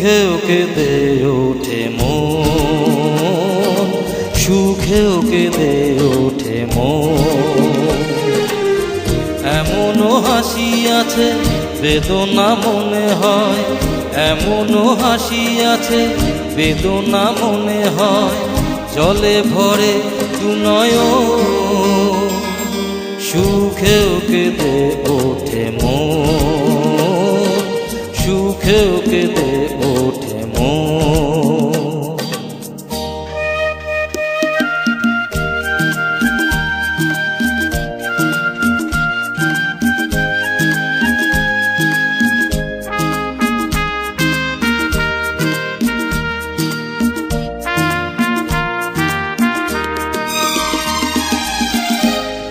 সুখেও কেঁদে ওঠে মন, সুখেও কেঁদে ওঠে মন। এমনও হাসি আছে বেদনা মনে হয়, এমনও হাসি আছে বেদনা মনে হয়, জলে ভরে দু নয়ন। সুখেও কেঁদে ওঠে মন, সুখেও কেঁদে ওঠে মন।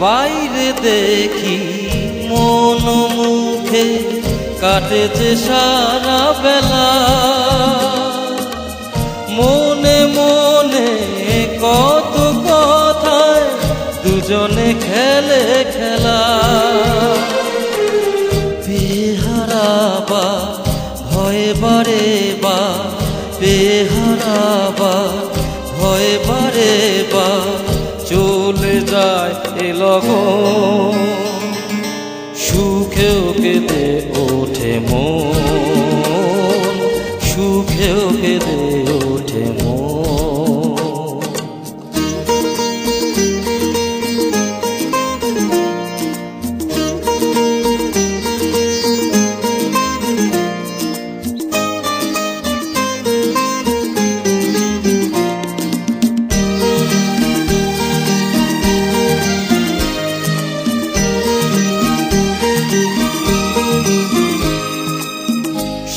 বাইরে দেখি মন মুখে কাটেছে সারা বেলা, মনে মনে কত কথায় দুজনে খেলে খেলা। বেহারা বা ভয়ে বারে বা, বেহারা বা ভয়ে বারে বা, চলে যায় এ লগন। সুখেও কেঁদে ওঠে মন, সুখেও কেঁদে ওঠে মন।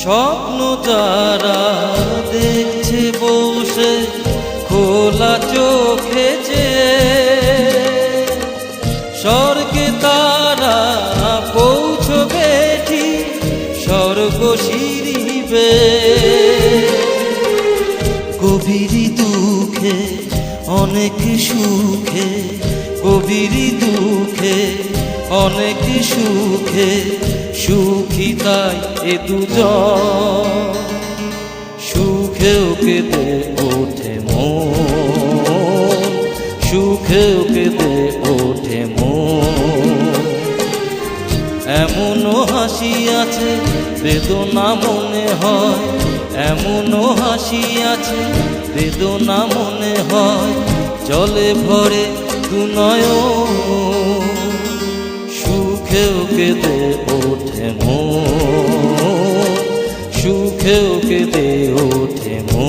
স্বপ্ন যারা দেখছে বসে খোলা চোখে যে, স্বর্গে তারা পৌঁছবে ঠিক স্বর্গ সিঁড়িবে। গভীর দুঃখে অনেক সুখে, গভীর দুঃখে অনেক সুখে, সুখী তাই এ দুজন। সুখেও কেঁদে ওঠে মন, সুখেও কেঁদে ওঠে মন। এমনও হাসি আছে বেদনা মনে হয়, এমনও হাসি আছে বেদনা মনে হয়, জলে ভরে দু নয়ন। সুখেও কেঁদে ওঠে মন, সুখেও কেঁদে ওঠে মন।